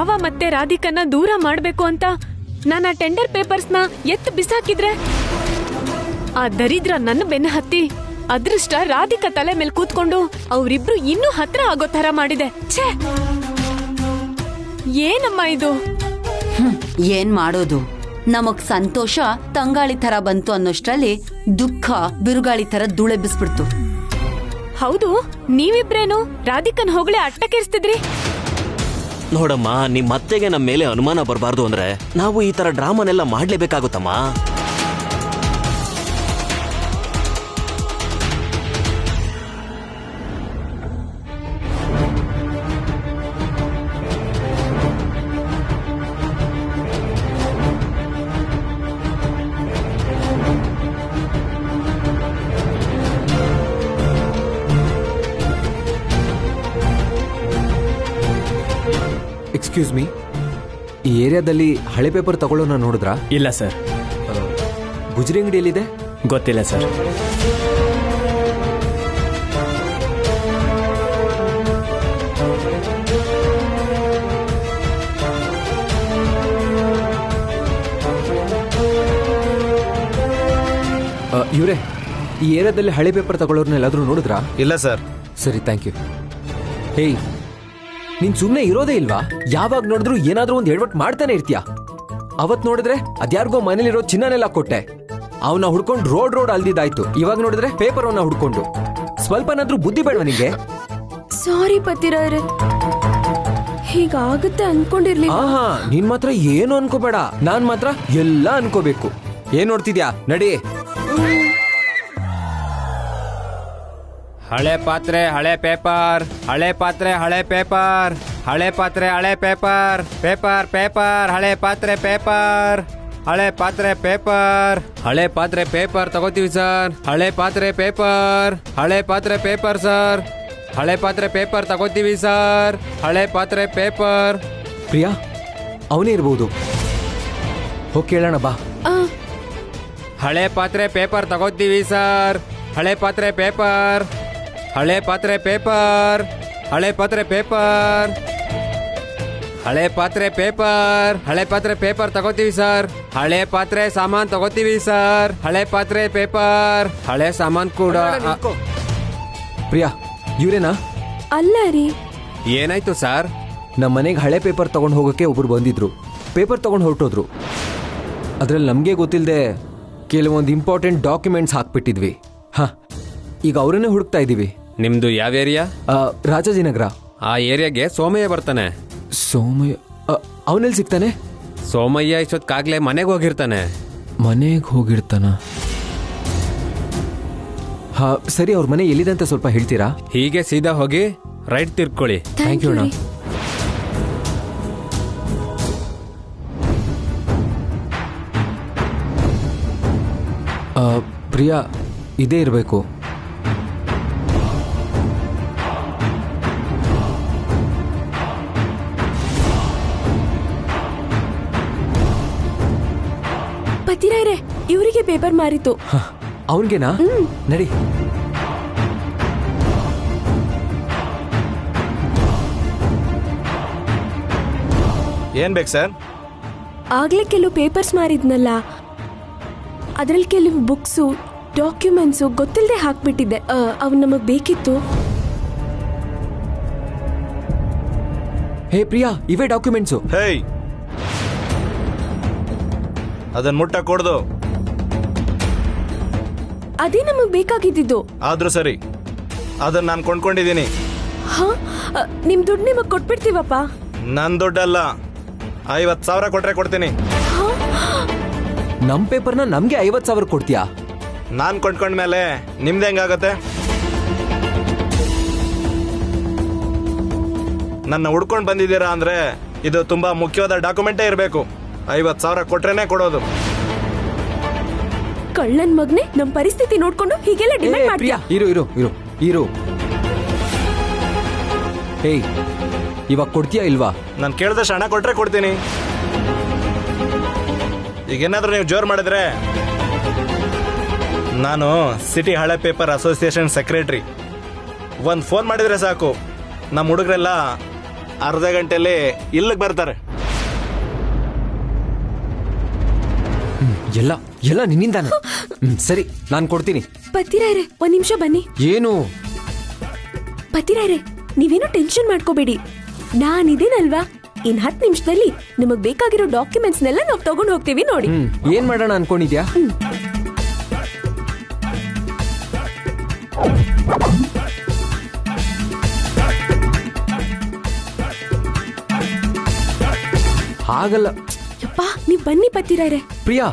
ಭಾವ ಮತ್ತೆ ರಾಧಿಕನ್ನ ದೂರ ಮಾಡ್ಬೇಕು ಅಂತ ನಾನು ಆ ಟೆಂಡರ್ ಪೇಪರ್ಸ್ನ ಎತ್ತು ಬಿಸಾಕಿದ್ರೆ ಆ ದರಿದ್ರ ನನ್ನ ಬೆನ್ನ ಹತ್ತಿ ಅದೃಷ್ಟ ರಾಧಿಕಾ ತಲೆ ಮೇಲೆ ಕೂತ್ಕೊಂಡು ಅವರಿಬ್ರು ಇನ್ನೂ ಹತ್ರ ಆಗೋ ತರ ಮಾಡಿದೆ. ಛೇ, ಏನಮ್ಮ ಇದು? ಏನ್ ಮಾಡೋದು, ನಮಗ್ ಸಂತೋಷ ತಂಗಾಳಿ ತರ ಬಂತು ಅನ್ನೋಷ್ಟ್ರಲ್ಲಿ ದುಃಖ ಬಿರುಗಾಳಿ ತರ ಧೂಳೆಬ್ಬಿಸ್ಬಿಡ್ತು. ಹೌದು, ನೀವಿಬ್ರೇನು ರಾಧಿಕನ್ ಹೋಗ್ಲೆ ಅಟ್ಟಕ್ಕೇರಿಸ್ತಿದ್ರಿ? ನೋಡಮ್ಮ, ನಿಮ್ ಅತ್ತೆಗೆ ನಮ್ಮ ಮೇಲೆ ಅನುಮಾನ ಬರಬಾರ್ದು ಅಂದ್ರೆ ನಾವು ಈ ತರ ಡ್ರಾಮಾನೆಲ್ಲ ಮಾಡ್ಲೇಬೇಕಾಗುತ್ತಮ್ಮ. ಎಕ್ಸ್ಕ್ಯೂಸ್ ಮೀ, ಈ ಏರಿಯಾದಲ್ಲಿ ಹಳೆ ಪೇಪರ್ ತಗೊಳ್ಳೋನ ನೋಡಿದ್ರಾ? ಇಲ್ಲ ಸರ್. ಗುಜರಿ ಅಂಗಡಿಯಲ್ಲಿದೆ? ಗೊತ್ತಿಲ್ಲ ಸರ್. ಇವ್ರೆ, ಈ ಏರಿಯಾದಲ್ಲಿ ಹಳೆ ಪೇಪರ್ ತಗೊಳ್ಳೋರ್ನ ಎಲ್ಲಾದ್ರೂ ನೋಡಿದ್ರಾ? ಇಲ್ಲ ಸರ್. ಸರಿ, ಥ್ಯಾಂಕ್ ಯು. ಹೇಯ್, ನೀನ್ ಸುಮ್ನೆ ಇರೋದೇ ಇಲ್ವಾ? ಯಾವಾಗ ನೋಡಿದ್ರು ಏನಾದ್ರೂ ಒಂದ್ ಎಡವಟ್ ಮಾಡ್ತಾನೆ ಇರ್ತೀಯ. ಅವತ್ ನೋಡಿದ್ರೆ ಅದ್ಯಾರ್ಗೋ ಮನೇಲಿರೋ ಚಿನ್ನನೆಲ್ಲ ಕೊಟ್ಟೆ, ಅವನ ಹುಡ್ಕೊಂಡು ರೋಡ್ ಅಲ್ದಿದ್ದಾಯ್ತು. ಇವಾಗ ನೋಡಿದ್ರೆ ಪೇಪರ್ ಅವನ್ನ ಹುಡ್ಕೊಂಡು. ಸ್ವಲ್ಪನಾದ್ರೂ ಬುದ್ಧಿ ಬೇಡವಾ ನಿಂಗೆ? ಸಾರಿ ಪತಿರಾಯ್ರೆ, ಹೀಗಾಗುತ್ತೆ ಅನ್ಕೊಂಡಿರ್ಲಿಲ್ಲ. ಆಹಾ, ನೀನ್ ಮಾತ್ರ ಏನು ಅನ್ಕೋಬೇಡ, ನಾನ್ ಮಾತ್ರ ಎಲ್ಲ ಅನ್ಕೋಬೇಕು. ಏನ್ ನೋಡ್ತಿದ್ಯಾ? ನಡಿ. ಹಳೆ ಪಾತ್ರೆ ಹಳೆ ಪೇಪರ್, ಹಳೆ ಪಾತ್ರೆ ಹಳೆ ಪೇಪರ್, ಹಳೆ ಪಾತ್ರೆ ಹಳೆ ಪೇಪರ್, ಪೇಪರ್ ಪೇಪರ್, ಹಳೆ ಪಾತ್ರೆ ಪೇಪರ್, ಹಳೆ ಪಾತ್ರೆ ಪೇಪರ್, ಹಳೆ ಪಾತ್ರೆ ಪೇಪರ್ ತಗೋತೀವಿ ಸರ್. ಹಳೆ ಪಾತ್ರೆ ಪೇಪರ್, ಹಳೆ ಪಾತ್ರೆ ಪೇಪರ್ ಸರ್, ಹಳೆ ಪಾತ್ರೆ ಪೇಪರ್ ತಗೋತೀವಿ ಸರ್. ಹಳೆ ಪಾತ್ರೆ ಪೇಪರ್. ಪ್ರಿಯಾ, ಅವನೇ ಇರ್ಬೋದು, ಹೋಗಿ ಕೇಳೋಣ ಬಾ. ಹಳೆ ಪಾತ್ರೆ ಪೇಪರ್ ತಗೋತೀವಿ ಸರ್. ಹಳೆ ಪಾತ್ರೆ ಪೇಪರ್, ಹಳೆ ಪಾತ್ರೆ ಪೇಪರ್, ಹಳೆ ಪಾತ್ರೆ ಪೇಪರ್, ಹಳೆ ಪಾತ್ರೆ ಪೇಪರ್, ಹಳೆ ಪಾತ್ರೆ ಪೇಪರ್ ತಗೋತೀವಿ ಸರ್. ಹಳೆ ಪಾತ್ರೆ ಸಾಮಾನ್ ತಗೋತೀವಿ ಸರ್. ಹಳೆ ಪಾತ್ರೆ ಪೇಪರ್, ಹಳೆ ಸಾಮಾನ್ ಕೂಡ. ಪ್ರಿಯಾ, ಇವ್ರೇನಾ? ಅಲ್ಲ ರೀ. ಏನಾಯ್ತು ಸರ್? ನಮ್ಮ ಮನೆಗೆ ಹಳೆ ಪೇಪರ್ ತಗೊಂಡು ಹೋಗೋಕೆ ಒಬ್ರು ಬಂದಿದ್ರು. ಪೇಪರ್ ತಗೊಂಡು ಹೊರಟೋದ್ರು. ಅದ್ರಲ್ಲಿ ನಮಗೆ ಗೊತ್ತಿಲ್ಲದೆ ಕೆಲವೊಂದು ಇಂಪಾರ್ಟೆಂಟ್ ಡಾಕ್ಯುಮೆಂಟ್ಸ್ ಹಾಕ್ಬಿಟ್ಟಿದ್ವಿ. ಹಾ, ಈಗ ಅವರನ್ನೇ ಹುಡುಕ್ತಾ ಇದ್ದೀವಿ. ನಿಮ್ದು ಯಾವ ಏರಿಯಾ? ರಾಜಾಜಿನಗರ. ಆ ಏರಿಯಾಗೆ ಸೋಮಯ್ಯ ಬರ್ತಾನೆ. ಸೋಮಯ್ಯ? ಅವನಲ್ಲಿ ಸಿಗ್ತಾನೆ? ಸೋಮಯ್ಯ ಇಷ್ಟೊತ್ತಾಗ್ಲೇ ಮನೆಗೆ ಹೋಗಿರ್ತಾನೆ. ಮನೆಗೆ ಹೋಗಿರ್ತಾನ? ಹಾ ಸರಿ, ಅವ್ರ ಮನೆ ಎಲ್ಲಿದೆ ಅಂತ ಸ್ವಲ್ಪ ಹೇಳ್ತೀರಾ? ಹೀಗೆ ಸೀದಾ ಹೋಗಿ ರೈಟ್ ತಿರ್ಕೊಳ್ಳಿ. ಥ್ಯಾಂಕ್ ಯು ಅಣ್ಣ. ಪ್ರಿಯಾ, ಇದೇ ಇರಬೇಕು. ಪತಿರಾಯ್ರೆ, ಇವರಿಗೆ ಪೇಪರ್ ಮಾರಿತು. ಅವನ್ಗೆನಾ? ನಡಿ. ಏನ್ ಬೇಕು ಸರ್? ಆಗ್ಲೇ ಕೆಲವು ಪೇಪರ್ಸ್ ಮಾರಿದ್ನಲ್ಲ, ಅದ್ರಲ್ಲಿ ಕೆಲವು ಬುಕ್ಸು ಡಾಕ್ಯುಮೆಂಟ್ಸು ಗೊತ್ತಿಲ್ಲದೆ ಹಾಕ್ಬಿಟ್ಟಿದ್ದೆ. ಅವು ನಮಗ್ ಬೇಕಿತ್ತು. ಹೇ ಪ್ರಿಯಾ, ಇವೇ ಡಾಕ್ಯುಮೆಂಟ್ಸು. ಹೇಯ್, ಅದನ್ನ ಮುಟ್ಟ ಕೊಡ್ದು. ಅದೇ ನಮಗ್ ಬೇಕಾಗಿದ್ದು. ಆದ್ರೂ ಸರಿ, ಅದನ್ನ ನಾನು ಕೊಂಡ್ಕೊಂಡಿದ್ದೀನಿ. ಹಾ, ನಿಮ್ ದುಡ್ಡು ನಿಮಗ್ ಕೊಟ್ಬಿಡ್ತೀವಪ್ಪ. ನನ್ ದುಡ್ಡಲ್ಲ, 50,000 ಕೊಟ್ರೆ ಕೊಡ್ತೀನಿ. ನಮ್ ಪೇಪರ್ನ ನಮ್ಗೆ 50,000 ಕೊಡ್ತೀಯಾ? ನಾನ್ ಕೊಂಡ್ಕೊಂಡ್ಮೇಲೆ ನಿಮ್ದು ಹೆಂಗಾಗತ್ತೆ? ನನ್ನ ಹುಡ್ಕೊಂಡು ಬಂದಿದ್ದೀರಾ ಅಂದ್ರೆ ಇದು ತುಂಬಾ ಮುಖ್ಯವಾದ ಡಾಕ್ಯುಮೆಂಟೇ ಇರಬೇಕು. 50,000 ಕೊಟ್ರೇನೆ ಕೊಡೋದು. ಕಳ್ಳನ್ ಮಗ್ನೆ, ನಮ್ ಪರಿಸ್ಥಿತಿ ನೋಡ್ಕೊಂಡು ಹೀಗೆಲ್ಲ ಡಿಮ್ಯಾಂಡ್ ಮಾಡ್ತೀಯಾ? ಇರು ಇರು ಇರು ಇರು. ಹೇಯ್, ಇವಾಗ ಕೊಡ್ತೀಯಾ ಇಲ್ವಾ? ನಾನು ಕೇಳಿದಷ್ಟು ಹಣ ಕೊಟ್ರೆ ಕೊಡ್ತೀನಿ. ಈಗೇನಾದ್ರೂ ನೀವು ಜೋರ್ ಮಾಡಿದ್ರೆ ನಾನು ಸಿಟಿ ಹಳೆ ಪೇಪರ್ ಅಸೋಸಿಯೇಷನ್ ಸೆಕ್ರೆಟರಿ. ಒಂದು ಫೋನ್ ಮಾಡಿದ್ರೆ ಸಾಕು, ನಮ್ಮ ಹುಡುಗರೆಲ್ಲ ಅರ್ಧ ಗಂಟೆಯಲ್ಲಿ ಇಲ್ಲಿಗೆ ಬರ್ತಾರೆ. ಎಲ್ಲ ಎಲ್ಲ ನಿನ್ನಿಂದಾನೆ. ಸರಿ, ನಾನು ಕೊಡ್ತೀನಿ. ಪತಿರಾಯ್ರೆ, ಒಂದ್ ನಿಮಿಷ ಬನ್ನಿ. ಏನು? ಪತಿರಾಯ್ರೆ, ನೀವೇನು ಟೆನ್ಷನ್ ಮಾಡ್ಕೋಬೇಡಿ, ನಾನಿದೇನಲ್ವಾ, ಇನ್ 10 ನಿಮಿಷದಲ್ಲಿ ನಿಮಗ್ ಬೇಕಾಗಿರೋ ಡಾಕ್ಯುಮೆಂಟ್ಸ್ನೆಲ್ಲ ನಾವು ತಗೊಂಡು ಹೋಗ್ತೀವಿ ನೋಡಿ. ಏನ್ ಮಾಡೋಣ ಅನ್ಕೊಂಡಿದ್ಯಾ? ಆಗಲ್ಲ. ಯಪ್ಪ, ನೀವ್ ಬನ್ನಿ ಪತಿರಾಯ್ರೆ. ಪ್ರಿಯಾ,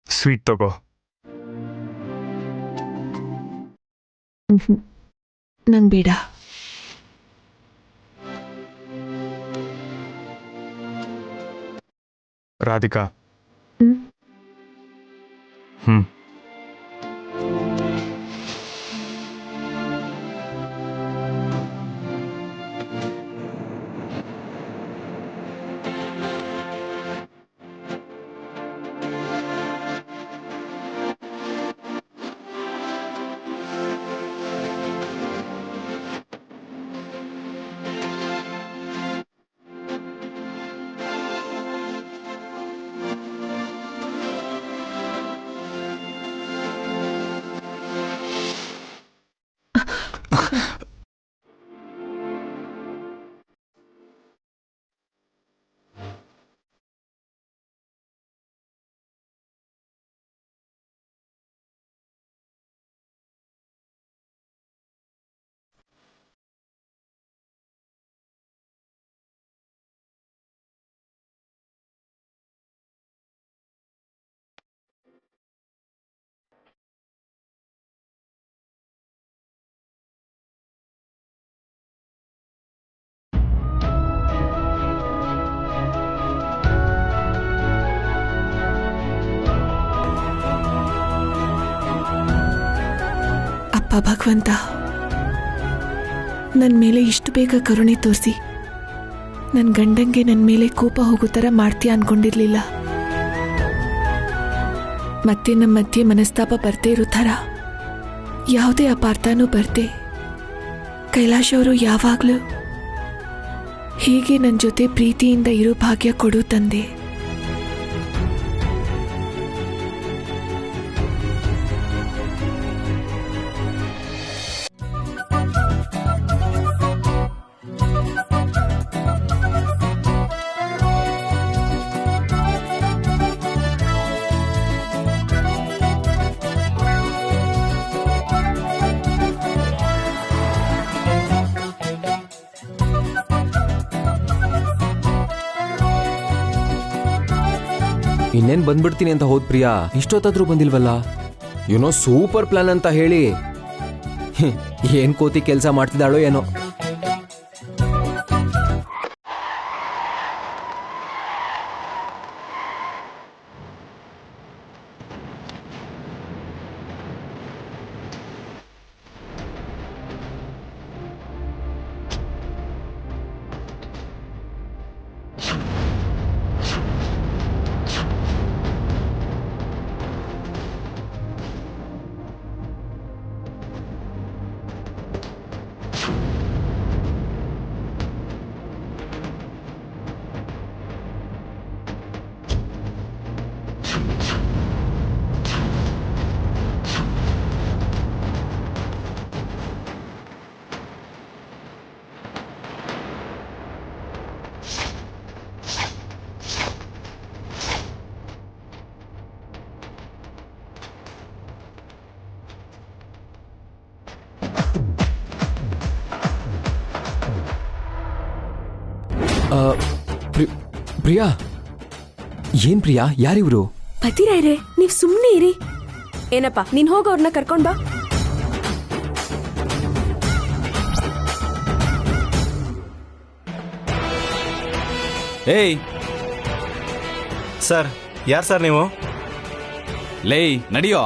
ಸ್ವೀಟ್ ತಗೋ. ನಂಗೆ ಬೇಡ. ರಾಧಿಕಾ. ಅಪ್ಪ ಭಗವಂತ, ನನ್ನ ಮೇಲೆ ಇಷ್ಟು ಬೇಗ ಕರುಣೆ ತೋರಿಸಿ ನನ್ನ ಗಂಡಂಗೆ ನನ್ನ ಮೇಲೆ ಕೋಪ ಹೋಗೋ ಥರ ಮಾಡ್ತೀಯ ಅನ್ಕೊಂಡಿರ್ಲಿಲ್ಲ. ಮತ್ತೆ ನಮ್ಮ ಮಧ್ಯೆ ಮನಸ್ತಾಪ ಬರ್ದೇ ಇರೋ ಥರ ಯಾವುದೇ ಅಪಾರ್ಥನೂ ಬರ್ದೆ ಕೈಲಾಶ್ ಅವರು ಯಾವಾಗಲೂ ಹೀಗೆ ನನ್ನ ಜೊತೆ ಪ್ರೀತಿಯಿಂದ ಇರೋ ಭಾಗ್ಯ ಕೊಡು ತಂದೆ. ಇನ್ನೇನ್ ಬಂದ್ಬಿಡ್ತೀನಿ ಅಂತ ಹೋದ್ ಪ್ರಿಯಾ, ಇಷ್ಟೊತ್ತಾದ್ರೂ ಬಂದಿಲ್ವಲ್ಲ? ಏನೋ ಸೂಪರ್ ಪ್ಲಾನ್ ಅಂತ ಹೇಳಿ ಏನ್ ಕೋತಿ ಕೆಲಸ ಮಾಡ್ತಿದ್ದಾಳೋ ಏನೋ. ಪ್ರಿಯಾ, ಏನ್ ಪ್ರಿಯಾ, ಯಾರಿವ್ರು? ಪತಿರಾಯ್ರೆ, ನೀವ್ ಸುಮ್ನೆ ಇರಿ. ಏನಪ್ಪ, ನೀನ್ ಹೋಗ ಅವ್ರನ್ನ ಕರ್ಕೊಂಡ್ ಬಾ. ಏಯ್ ಸರ್, ಯಾರು ಸರ್ ನೀವು? ಲೇ ನಡಿಯೋ.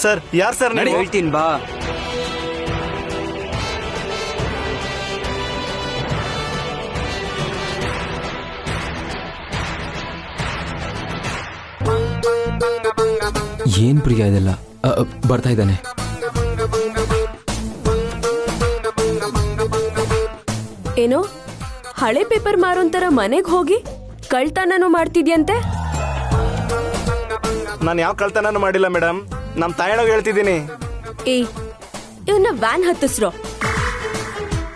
ಸರ್, ಯಾರು ಸರ್ ನಡಿ, ನೀವು? ಹೇಳ್ತೀನಿ ಬಾ. ಏನ್ ಪ್ರಿಯಾ ಇದೆಲ್ಲ? ಬರ್ತಾ ಇದ್ದಾನೆ. ಏನೋ ಹಳೆ ಪೇಪರ್ ಮಾರೋಂತರ ಮನೆಗ್ ಹೋಗಿ ಕಳ್ತನನೂ ಮಾಡ್ತಿದ್ಯಂತೆ? ನಾನು ಯಾವ ಕಳ್ತನೂ ಮಾಡಿಲ್ಲ ಮೇಡಮ್, ನಮ್ಮ ತಾಯಣಗೆ ಹೇಳ್ತಿದ್ದೀನಿ. ಏಯ್, ಇವನ್ನ ವ್ಯಾನ್ ಹತ್ತಿಸ್ರೋ.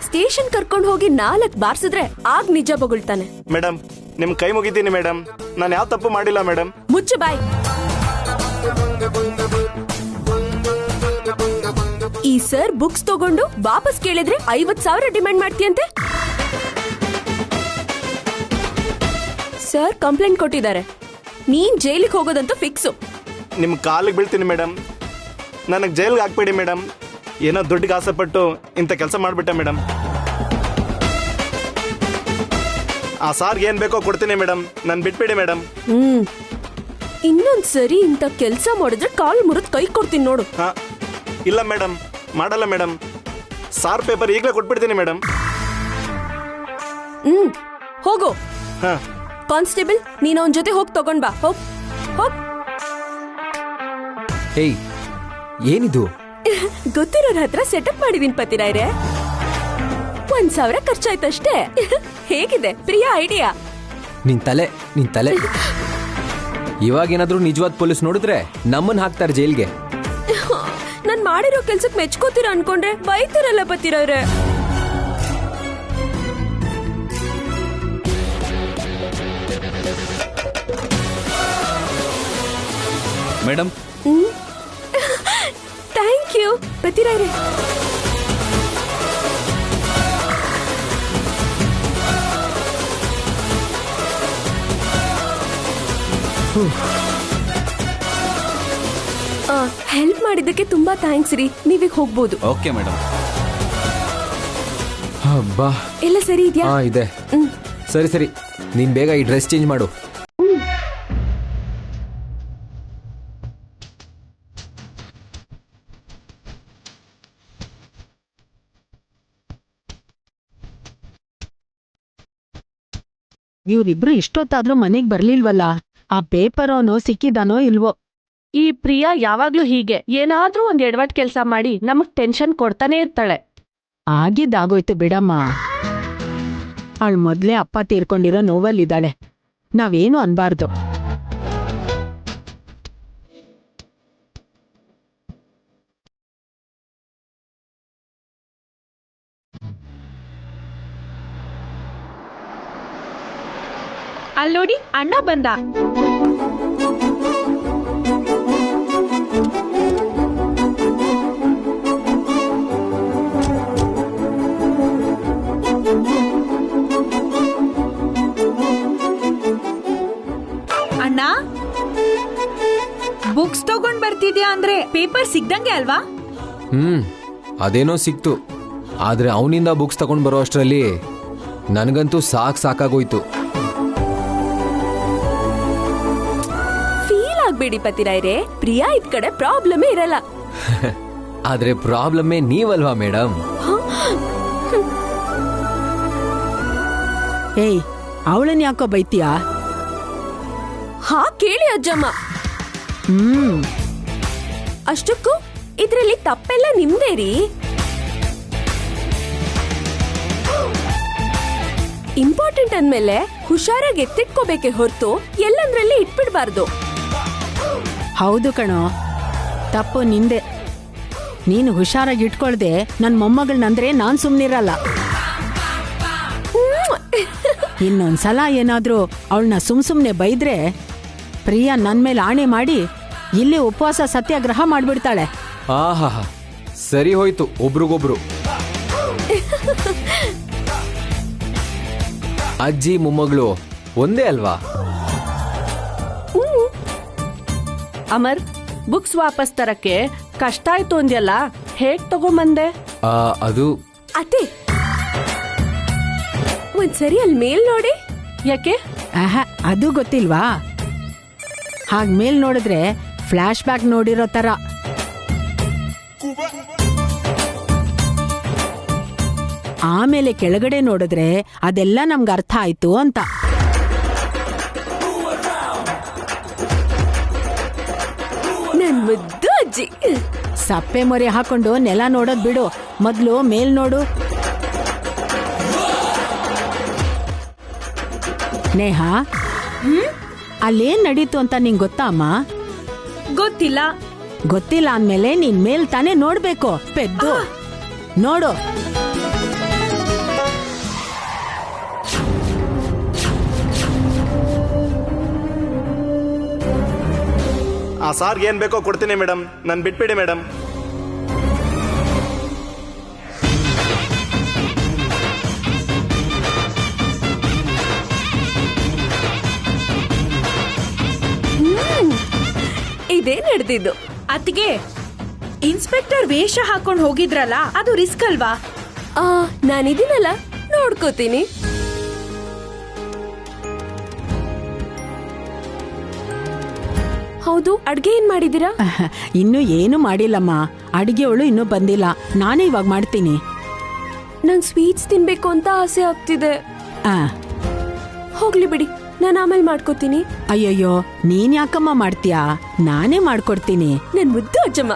ಸ್ಟೇಷನ್ ಕರ್ಕೊಂಡು ಹೋಗಿ 4 ಬಾರ್ಸಿದ್ರೆ ಆಗ ನಿಜ ಬೊಗಳ್ತಾನೆ. ಮೇಡಮ್, ನಿಮ್ ಕೈ ಮುಗಿದ್ದೀನಿ ಮೇಡಮ್, ನಾನು ಯಾವ ತಪ್ಪು ಮಾಡಿಲ್ಲ ಮೇಡಮ್. ಮುಚ್ಚು ಬಾಯ್. ಈ ಸರ್ ಬುಕ್ಸ್ ತಗೊಂಡು ವಾಪಸ್ ಕೇಳಿದ್ರೆ 50,000 ಡಿಮ್ಯಾಂಡ್ ಮಾಡ್ತೀಯಂತೆ. ಸರ್ ಕಂಪ್ಲೇಂಟ್ ಕೊಟ್ಟಿದ್ದಾರೆ, ನೀನ್ ಜೈಲಿಗೆ ಹೋಗೋದಂತೂ ಫಿಕ್ಸು. ನಿಮ್ ಕಾಲಿಗೆ ಬೀಳ್ತೀನಿ ಮೇಡಮ್, ನನಗೆ ಜೈಲ್ಗೆ ಹಾಕ್ಬೇಡಿ ಮೇಡಮ್. ಏನೋ ದುಡ್ಡಿಗೆ ಆಸೆಪಟ್ಟು ಇಂಥ ಕೆಲಸ ಮಾಡಿಬಿಟ್ಟೆ ಮೇಡಮ್. ಆ ಸಾರ್ಗೆ ಏನ್ ಬೇಕೋ ಕೊಡ್ತೀನಿ ಮೇಡಮ್, ನನ್ ಬಿಟ್ಬಿಡಿ ಮೇಡಮ್. ಇನ್ನೊಂದ್ ಸರಿ ಇಂಥ ಕೆಲ್ಸ ಮಾಡಿದ್ರೆ ಕಾಲ್ ಮುರಿದ್ ಕೈ ಕೊಡ್ತೀನಿ ನೋಡು. ಹಾ ಇಲ್ಲ ಮೇಡಮ್, ಮಾಡಲ್ಲ ಮೇಡಮ್. ಸಾರ್ ಪೇಪರ್ ಈಗಲೇ ಕೊಟ್ಬಿಡ್ತೀನಿ ಮೇಡಮ್. ಹೋಗು. ಹಾ ಕಾನ್ಸ್ಟೇಬಲ್, ನೀನ್ ಅವನ್ ಜೊತೆ ಹೋಗ್ ತಗೊಂಡ್ ಬಾ. ಹೋಗ್ ಹೋಗ್. ಏಯ್, ಏನಿದು? ಗೊತ್ತಿರೋರ ಹತ್ರ ಸೆಟಪ್ ಮಾಡಿದೀನಿ ಪತಿರಾಯ್ರೆ. 1,000 ಖರ್ಚಾಯ್ತಷ್ಟೇ. ಹೇಗಿದೆ ಪ್ರಿಯಾ ಐಡಿಯಾ? ನಿನ್ ತಲೆ ಇವಾಗೇನಾದ್ರೂ ನಿಜವಾದ ಪೊಲೀಸ್ ನೋಡಿದ್ರೆ ನಮ್ಮನ್ನ ಹಾಕ್ತಾರೆ ಜೈಲ್ಗೆ. ನಾನ್ ಮಾಡಿರೋ ಕೆಲ್ಸಕ್ ಮೆಚ್ಕೋತೀರ ಅನ್ಕೊಂಡ್ರೆ ಬೈತಿರಲ್ಲ ಪತಿರಾಯ್ರೆ. ಮೇಡಮ್, ಥ್ಯಾಂಕ್ ಯು ಪತಿರಾಯ್ರೆ. ಹೆಲ್ಪ್ ಮಾಡಿದ್ದಕ್ಕೆ ತುಂಬಾ ಥ್ಯಾಂಕ್ಸ್ ರೀ. ನೀವೀಗ ಹೋಗ್ಬೋದು. Okay madam. ಅಬ್ಬಾ, ಎಲ್ಲ ಸರಿ ಇದೆಯಾ? ಹಾ ಇದೆ. ಸರಿ ನೀನ್ ಬೇಗ ಈ ಡ್ರೆಸ್ ಚೇಂಜ್ ಮಾಡು. ಇವ್ರಿಬ್ರು ಇಷ್ಟೊತ್ತಾದ್ರೂ ಮನೆಗ್ ಬರ್ಲಿಲ್ವಲ್ಲ? ಆ ಪೇಪರ್ ಅವನು ಸಿಕ್ಕಿದಾನೋ ಇಲ್ವೋ? ಈ ಪ್ರಿಯಾ ಯಾವಾಗ್ಲೂ ಹೀಗೆ ಏನಾದ್ರೂ ಒಂದ್ ಎಡವಟ್ ಕೆಲ್ಸ ಮಾಡಿ ನಮಗ್ ಟೆನ್ಷನ್ ಕೊಡ್ತಾನೆ ಇರ್ತಾಳೆ. ಆಗಿದ್ದಾಗೋಯ್ತು ಬಿಡಮ್ಮ. ಅವಳು ಮೊದ್ಲೇ ಅಪ್ಪ ತೀರ್ಕೊಂಡಿರೋ ನೋವಲ್ಲಿದ್ದಾಳೆ. ನಾವೇನು ಅನ್ಬಾರ್ದು. ಅಲ್ಲೋಡಿ, ಅಣ್ಣ ಬಂದ. ಅಣ್ಣ, ಬುಕ್ಸ್ ತಗೊಂಡ್ ಬರ್ತಿದ್ಯಾ ಅಂದ್ರೆ ಪೇಪರ್ ಸಿಗ್ದಂಗೆ ಅಲ್ವಾ? ಅದೇನೋ ಸಿಕ್ತು, ಆದ್ರೆ ಅವನಿಂದ ಬುಕ್ಸ್ ತಗೊಂಡ್ ಬರೋ ಅಷ್ಟರಲ್ಲಿ ನನಗಂತೂ ಸಾಕಾಗೋಯ್ತು. ಫೀಲ್ ಆಗ್ಬೇಡಿ ಪತಿರಾಯ್ರೆ, ಪ್ರಿಯಾ ಇದ್ ಕಡೆ ಪ್ರಾಬ್ಲಮೇ ಇರಲ್ಲ. ಆದ್ರೆ ಪ್ರಾಬ್ಲಮ್ಮೇ ನೀವಲ್ವಾ ಮೇಡಮ್? ಏಯ್, ಅವಳನ್ ಯಾಕೋ ಬೈತೀಯಾ? ಹಾ ಕೇಳಿ ಅಜ್ಜಮ್ಮ. ಅಷ್ಟಕ್ಕೂ ಇದ್ರಲ್ಲಿ ತಪ್ಪೆಲ್ಲ ನಿಮ್ದೇ ರೀ. ಇಂಪಾರ್ಟೆಂಟ್ ಅಂದ್ಮೇಲೆ ಹುಷಾರಾಗಿ ಎತ್ತಿಟ್ಕೋಬೇಕೆ ಹೊರತು ಎಲ್ಲಂದ್ರಲ್ಲಿ ಇಟ್ಬಿಡ್ಬಾರ್ದು. ಹೌದು ಕಣೋ, ತಪ್ಪು ನಿಂದೆ. ನೀನು ಹುಷಾರಾಗಿ ಇಟ್ಕೊಳ್ದೆ ನನ್ ಮೊಮ್ಮಗಳನ್ನಂದ್ರೆ ನಾನ್ ಸುಮ್ನಿರಲ್ಲ. ಇನ್ನೊಂದ್ಸಲ ಏನಾದ್ರೂ ಅವಳನ್ನ ಸುಮ್ನೆ ಬೈದ್ರೆ ಪ್ರಿಯಾ ನನ್ ಮೇಲೆ ಆಣೆ ಮಾಡಿ ಇಲ್ಲಿ ಉಪವಾಸ ಸತ್ಯಾಗ್ರಹ ಮಾಡ್ಬಿಡ್ತಾಳೆ. ಆಹಾ, ಸರಿ ಹೋಯ್ತು ಒಬ್ರಿಗೊಬ್ರು. ಅಜ್ಜಿ ಮೊಮ್ಮಗಳು ಒಂದೇ ಅಲ್ವಾ? ಅಮರ್, ಬುಕ್ಸ್ ವಾಪಸ್ ತರಕ್ಕೆ ಕಷ್ಟ ಆಯ್ತು ಅಂದ್ಯಲ್ಲ, ಹೇಗ್ ತಗೊಂಬಂದೆ? ಅದು ಅತ್ತೆ, ಒಂದ್ಸರಿ ಅಲ್ಲಿ ಮೇಲ್ ನೋಡಿ. ಯಾಕೆ? ಅದು ಗೊತ್ತಿಲ್ವಾ? ಹಾಗ್ ಮೇಲ್ ನೋಡಿದ್ರೆ ಫ್ಲಾಶ್ ಬ್ಯಾಕ್ ನೋಡಿರೋ ತರ. ಆಮೇಲೆ ಕೆಳಗಡೆ ನೋಡಿದ್ರೆ ಅದೆಲ್ಲ ನಮ್ಗೆ ಅರ್ಥ ಆಯ್ತು ಅಂತ. ನನ್ ಮುದ್ದು ಅಜ್ಜಿ. ಸಪ್ಪೆ ಮೊರೆ ಹಾಕೊಂಡು ನೆಲ ನೋಡೋದ್ ಬಿಡು, ಮೊದ್ಲು ಮೇಲ್ ನೋಡು. ನೇಹಾ, ಅಲ್ಲೇನ್ ನಡೀತು ಅಂತ ನಿಂಗ್ ಗೊತ್ತಾ ಅಮ್ಮ? ಗೊತ್ತಿಲ್ಲ. ಗೊತ್ತಿಲ್ಲ ಅಂದ್ಮೇಲೆ ನೀನ್ ಮೇಲ್ ತಾನೇ ನೋಡ್ಬೇಕು. ಪೆದ್ದು ನೋಡು. ಆ ಸಾರ್ಗೆ ಏನ್ ಬೇಕೋ ಕೊಡ್ತೀನಿ ಮೇಡಮ್, ನನ್ ಬಿಟ್ಬಿಡಿ ಮೇಡಮ್. ಇದೇ ನಡೆದಿದ್ದು. ಅತ್ತಿಗೆ, ಇನ್ಸ್ಪೆಕ್ಟರ್ ವೇಷ ಹಾಕೊಂಡ್ ಹೋಗಿದ್ರಲ್ಲ, ಅದು ರಿಸ್ಕ್ ಅಲ್ವಾ? ನಾನಿದ್ದೀನಲ್ಲ, ನೋಡ್ಕೋತೀನಿ. ಹೌದು, ಅಡ್ಗೆ ಏನ್ ಮಾಡಿದೀರಾ? ಇನ್ನೂ ಏನು ಮಾಡಿಲ್ಲಮ್ಮ. ಅಡಿಗೆವಳು ಇನ್ನೂ ಬಂದಿಲ್ಲ, ನಾನೇ ಇವಾಗ ಮಾಡ್ತೀನಿ. ನಂಗ್ ಸ್ವೀಟ್ಸ್ ತಿನ್ಬೇಕು ಅಂತ ಆಸೆ ಆಗ್ತಿದೆ. ಆ, ಹೋಗ್ಲಿ ಬಿಡಿ, ನಾನು ಆಮೇಲೆ ಮಾಡ್ಕೋತೀನಿ. ಅಯ್ಯಯ್ಯೋ, ನೀನ್ ಯಾಕಮ್ಮ ಮಾಡ್ತೀಯಾ? ನಾನೇ ಮಾಡ್ಕೊಡ್ತೀನಿ. ನನ್ ಮುದ್ದು ಅಜ್ಜಮ್ಮ.